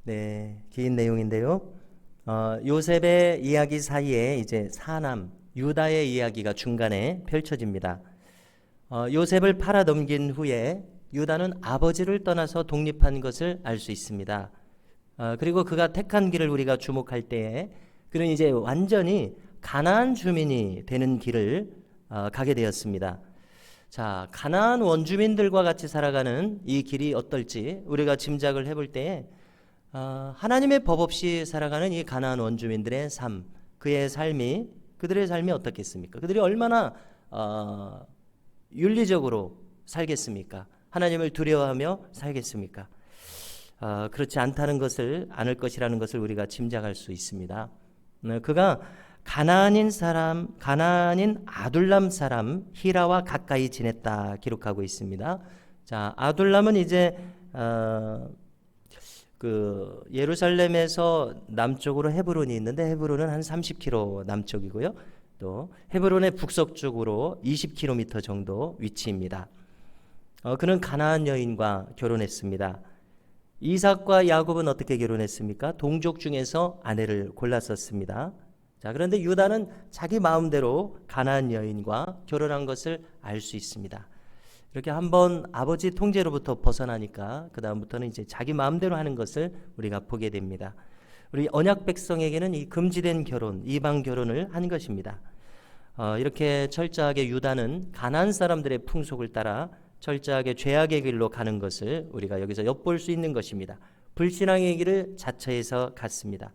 네, 긴 내용인데요. 요셉의 이야기 사이에 이제 사남 유다의 이야기가 중간에 펼쳐집니다. 요셉을 팔아 넘긴 후에 유다는 아버지를 떠나서 독립한 것을 알 수 있습니다. 그리고 그가 택한 길을 우리가 주목할 때에 그는 이제 완전히 가나안 주민이 되는 길을 가게 되었습니다. 자, 가나안 원주민들과 같이 살아가는 이 길이 어떨지 우리가 짐작을 해볼 때에 하나님의 법 없이 살아가는 이 가나안 원주민들의 삶, 그들의 삶이 어떻겠습니까? 그들이 얼마나 윤리적으로 살겠습니까? 하나님을 두려워하며 살겠습니까? 그렇지 않다는 것을 않을 것이라는 것을 우리가 짐작할 수 있습니다. 그가 가나안인 아둘람 사람 히라와 가까이 지냈다 기록하고 있습니다. 자, 아둘람은 이제 예루살렘에서 남쪽으로 헤브론이 있는데 헤브론은 한 30km 남쪽이고요. 또 헤브론의 북서쪽으로 20km 정도 위치입니다. 그는 가나안 여인과 결혼했습니다. 이삭과 야곱은 어떻게 결혼했습니까? 동족 중에서 아내를 골랐었습니다. 자, 그런데 유다는 자기 마음대로 가나안 여인과 결혼한 것을 알 수 있습니다. 이렇게 한번 아버지 통제로부터 벗어나니까 그 다음부터는 이제 자기 마음대로 하는 것을 우리가 보게 됩니다. 우리 언약 백성에게는 이 금지된 결혼, 이방 결혼을 한 것입니다. 이렇게 철저하게 유다는 가나안 사람들의 풍속을 따라 철저하게 죄악의 길로 가는 것을 우리가 여기서 엿볼 수 있는 것입니다. 불신앙의 길을 자처해서 갔습니다.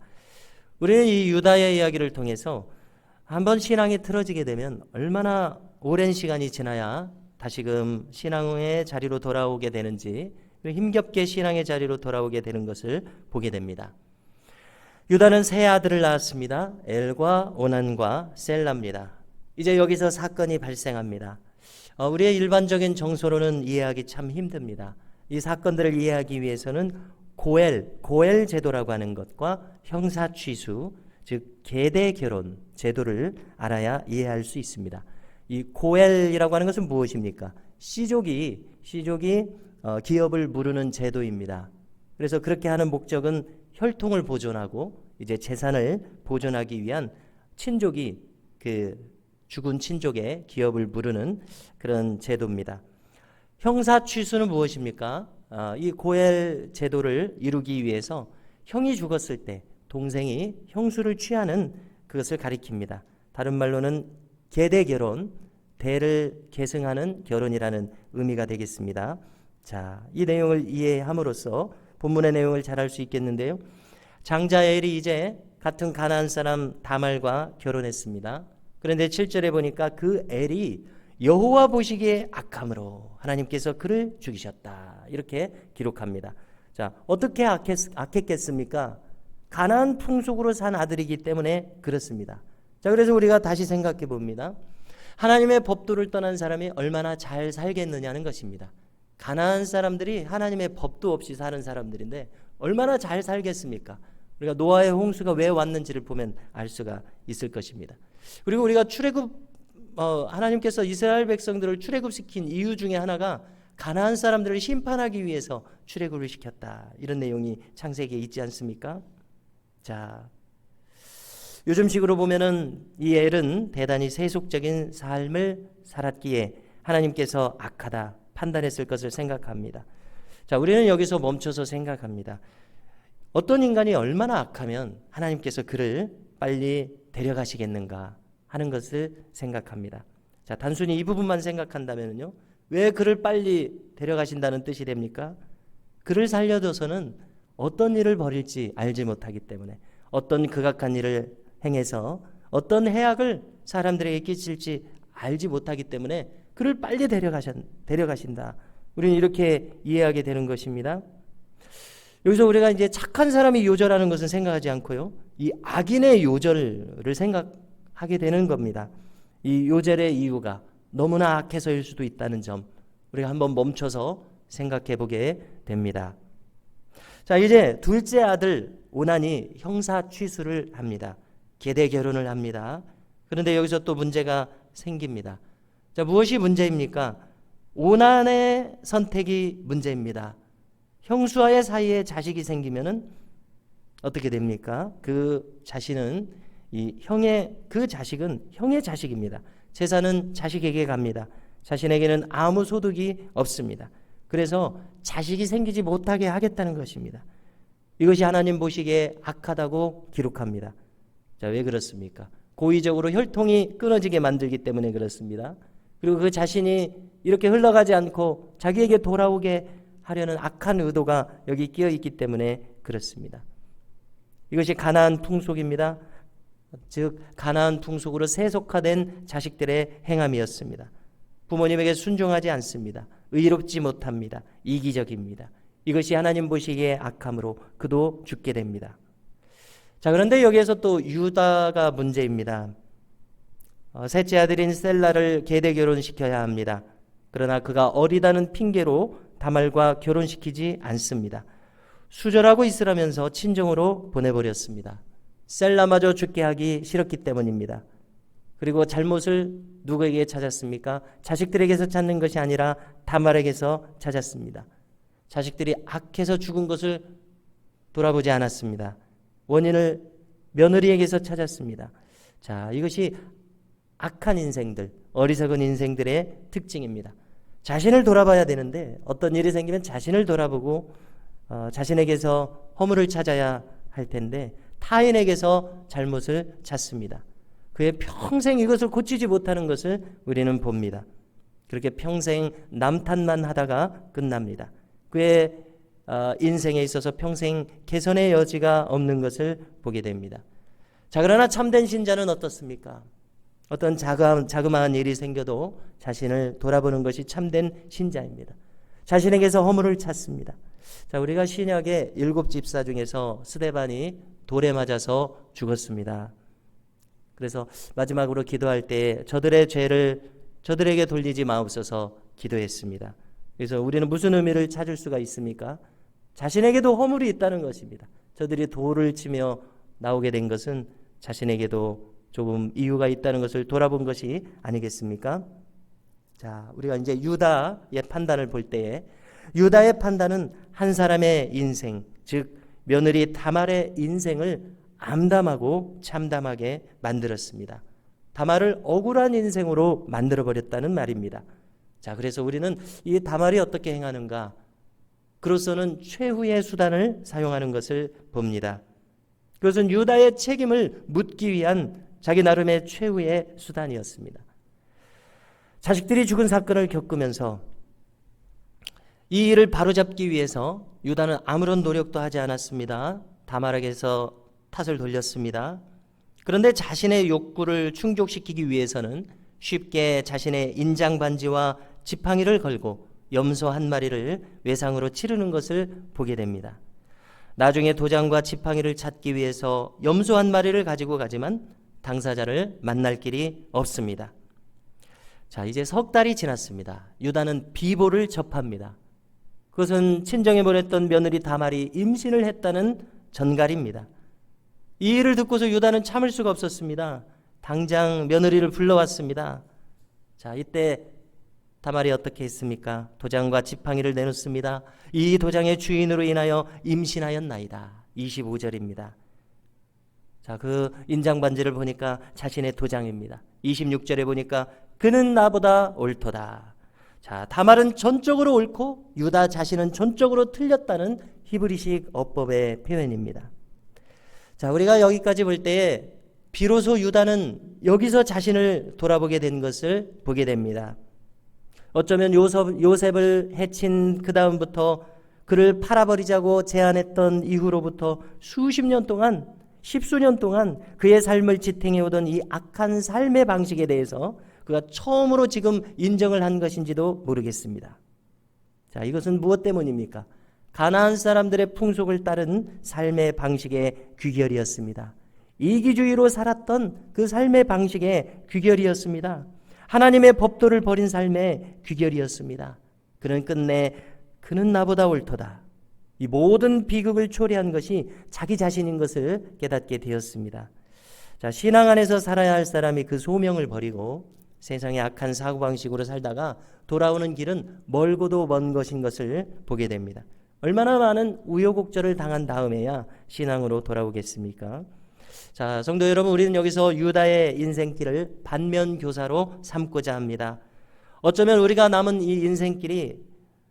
우리는 이 유다의 이야기를 통해서 한번 신앙이 틀어지게 되면 얼마나 오랜 시간이 지나야 다시금 신앙의 자리로 돌아오게 되는지, 힘겹게 신앙의 자리로 돌아오게 되는 것을 보게 됩니다. 유다는 세 아들을 낳았습니다. 엘과 오난과 셀라입니다. 이제 여기서 사건이 발생합니다. 우리의 일반적인 정서로는 이해하기 참 힘듭니다. 이 사건들을 이해하기 위해서는 고엘 제도라고 하는 것과 형사취수, 즉 계대 결혼 제도를 알아야 이해할 수 있습니다. 이 고엘이라고 하는 것은 무엇입니까? 씨족이 기업을 무르는 제도입니다. 그래서 그렇게 하는 목적은 혈통을 보존하고 이제 재산을 보존하기 위한 친족이 죽은 친족의 기업을 무르는 그런 제도입니다. 형사취수는 무엇입니까? 이 고엘 제도를 이루기 위해서 형이 죽었을 때 동생이 형수를 취하는 그것을 가리킵니다. 다른 말로는 계대 결혼, 대를 계승하는 결혼이라는 의미가 되겠습니다. 자, 이 내용을 이해함으로써 본문의 내용을 잘 알 수 있겠는데요. 장자 엘이 이제 같은 가나안 사람 다말과 결혼했습니다. 그런데 7절에 보니까 그 엘이 여호와 보시기에 악함으로 하나님께서 그를 죽이셨다. 이렇게 기록합니다. 자, 어떻게 악했겠습니까? 가나안 풍속으로 산 아들이기 때문에 그렇습니다. 자, 그래서 우리가 다시 생각해 봅니다. 하나님의 법도를 떠난 사람이 얼마나 잘 살겠느냐는 것입니다. 가나안 사람들이 하나님의 법도 없이 사는 사람들인데 얼마나 잘 살겠습니까? 우리가 노아의 홍수가 왜 왔는지를 보면 알 수가 있을 것입니다. 그리고 우리가 하나님께서 이스라엘 백성들을 출애굽시킨 이유 중에 하나가 가나안 사람들을 심판하기 위해서 출애굽을 시켰다. 이런 내용이 창세기에 있지 않습니까? 자, 요즘식으로 보면은 이 엘은 대단히 세속적인 삶을 살았기에 하나님께서 악하다 판단했을 것을 생각합니다. 자, 우리는 여기서 멈춰서 생각합니다. 어떤 인간이 얼마나 악하면 하나님께서 그를 빨리 데려가시겠는가 하는 것을 생각합니다. 자, 단순히 이 부분만 생각한다면요, 왜 그를 빨리 데려가신다는 뜻이 됩니까? 그를 살려둬서는 어떤 일을 벌일지 알지 못하기 때문에, 어떤 극악한 일을 행해서 어떤 해악을 사람들에게 끼칠지 알지 못하기 때문에 그를 빨리 데려가신다. 우리는 이렇게 이해하게 되는 것입니다. 여기서 우리가 이제 착한 사람이 요절하는 것은 생각하지 않고요, 이 악인의 요절을 생각하게 되는 겁니다. 이 요절의 이유가 너무나 악해서일 수도 있다는 점, 우리가 한번 멈춰서 생각해 보게 됩니다. 자, 이제 둘째 아들 오난이 형사 취수를 합니다. 계대 결혼을 합니다. 그런데 여기서 또 문제가 생깁니다. 자, 무엇이 문제입니까? 오난의 선택이 문제입니다. 형수와의 사이에 자식이 생기면은 어떻게 됩니까? 그 자신은 그 자식은 형의 자식입니다. 재산은 자식에게 갑니다. 자신에게는 아무 소득이 없습니다. 그래서 자식이 생기지 못하게 하겠다는 것입니다. 이것이 하나님 보시기에 악하다고 기록합니다. 자, 왜 그렇습니까? 고의적으로 혈통이 끊어지게 만들기 때문에 그렇습니다. 그리고 그 자신이 이렇게 흘러가지 않고 자기에게 돌아오게 하려는 악한 의도가 여기 끼어 있기 때문에 그렇습니다. 이것이 가나안 풍속입니다. 즉 가나안 풍속으로 세속화된 자식들의 행함이었습니다. 부모님에게 순종하지 않습니다. 의롭지 못합니다. 이기적입니다. 이것이 하나님 보시기에 악함으로 그도 죽게 됩니다. 자, 그런데 여기에서 또 유다가 문제입니다. 셋째 아들인 셀라를 계대 결혼시켜야 합니다. 그러나 그가 어리다는 핑계로 다말과 결혼시키지 않습니다. 수절하고 있으라면서 친정으로 보내버렸습니다. 셀라마저 죽게 하기 싫었기 때문입니다. 그리고 잘못을 누구에게 찾았습니까? 자식들에게서 찾는 것이 아니라 다말에게서 찾았습니다. 자식들이 악해서 죽은 것을 돌아보지 않았습니다. 원인을 며느리에게서 찾았습니다. 자, 이것이 악한 인생들, 어리석은 인생들의 특징입니다. 자신을 돌아봐야 되는데 어떤 일이 생기면 자신을 돌아보고 자신에게서 허물을 찾아야 할 텐데 타인에게서 잘못을 찾습니다. 그의 평생 이것을 고치지 못하는 것을 우리는 봅니다. 그렇게 평생 남 탓만 하다가 끝납니다. 그의 인생에 있어서 평생 개선의 여지가 없는 것을 보게 됩니다. 자, 그러나 참된 신자는 어떻습니까? 어떤 자그마한 일이 생겨도 자신을 돌아보는 것이 참된 신자입니다. 자신에게서 허물을 찾습니다. 자, 우리가 신약의 7 집사 중에서 스데반이 돌에 맞아서 죽었습니다. 그래서 마지막으로 기도할 때 저들의 죄를 저들에게 돌리지 마옵소서 기도했습니다. 그래서 우리는 무슨 의미를 찾을 수가 있습니까? 자신에게도 허물이 있다는 것입니다. 저들이 돌을 치며 나오게 된 것은 자신에게도 조금 이유가 있다는 것을 돌아본 것이 아니겠습니까? 자, 우리가 이제 유다의 판단을 볼 때에 유다의 판단은 한 사람의 인생, 즉 며느리 다말의 인생을 암담하고 참담하게 만들었습니다. 다말을 억울한 인생으로 만들어버렸다는 말입니다. 자, 그래서 우리는 이 다말이 어떻게 행하는가? 그로서는 최후의 수단을 사용하는 것을 봅니다. 그것은 유다의 책임을 묻기 위한 자기 나름의 최후의 수단이었습니다. 자식들이 죽은 사건을 겪으면서 이 일을 바로잡기 위해서 유다는 아무런 노력도 하지 않았습니다. 다말에게서 탓을 돌렸습니다. 그런데 자신의 욕구를 충족시키기 위해서는 쉽게 자신의 인장 반지와 지팡이를 걸고 염소 한 마리를 외상으로 치르는 것을 보게 됩니다. 나중에 도장과 지팡이를 찾기 위해서 염소 한 마리를 가지고 가지만 당사자를 만날 길이 없습니다. 자, 이제 석 달이 지났습니다. 유다는 비보를 접합니다. 그것은 친정에 보냈던 며느리 다말이 임신을 했다는 전갈입니다. 이 일을 듣고서 유다는 참을 수가 없었습니다. 당장 며느리를 불러왔습니다. 자, 이때 다말이 어떻게 했습니까? 도장과 지팡이를 내놓습니다. 이 도장의 주인으로 인하여 임신하였나이다. 25절입니다. 자, 그 인장 반지를 보니까 자신의 도장입니다. 26절에 보니까 그는 나보다 옳도다. 자, 다말은 전적으로 옳고 유다 자신은 전적으로 틀렸다는 히브리식 어법의 표현입니다. 자, 우리가 여기까지 볼 때에 비로소 유다는 여기서 자신을 돌아보게 된 것을 보게 됩니다. 어쩌면 요셉을 해친 그 다음부터 그를 팔아버리자고 제안했던 이후로부터 수십 년 동안, 십수년 동안 그의 삶을 지탱해오던 이 악한 삶의 방식에 대해서 그가 처음으로 지금 인정을 한 것인지도 모르겠습니다. 자, 이것은 무엇 때문입니까? 가나안 사람들의 풍속을 따른 삶의 방식의 귀결이었습니다. 이기주의로 살았던 그 삶의 방식의 귀결이었습니다. 하나님의 법도를 버린 삶의 귀결이었습니다. 그는 끝내 그는 나보다 옳도다. 이 모든 비극을 초래한 것이 자기 자신인 것을 깨닫게 되었습니다. 자, 신앙 안에서 살아야 할 사람이 그 소명을 버리고 세상의 악한 사고방식으로 살다가 돌아오는 길은 멀고도 먼 것인 것을 보게 됩니다. 얼마나 많은 우여곡절을 당한 다음에야 신앙으로 돌아오겠습니까? 자, 성도 여러분, 우리는 여기서 유다의 인생길을 반면교사로 삼고자 합니다. 어쩌면 우리가 남은 이 인생길이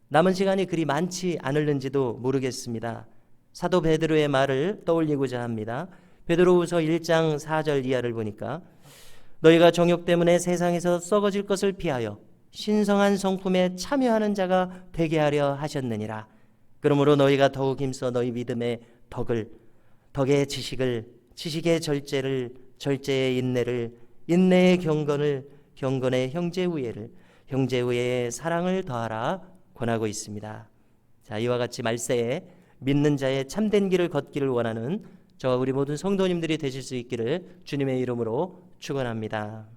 남은 시간이 그리 많지 않을는지도 모르겠습니다. 사도 베드로의 말을 떠올리고자 합니다. 베드로후서 1장 4절 이하를 보니까 너희가 정욕 때문에 세상에서 썩어질 것을 피하여 신성한 성품에 참여하는 자가 되게 하려 하셨느니라. 그러므로 너희가 더욱 힘써 너희 믿음의 덕의 지식을, 지식의 절제를, 절제의 인내를, 인내의 경건을, 경건의 형제우애를, 형제우애의 사랑을 더하라 권하고 있습니다. 자, 이와 같이 말세에 믿는 자의 참된 길을 걷기를 원하는 저와 우리 모든 성도님들이 되실 수 있기를 주님의 이름으로 축원합니다.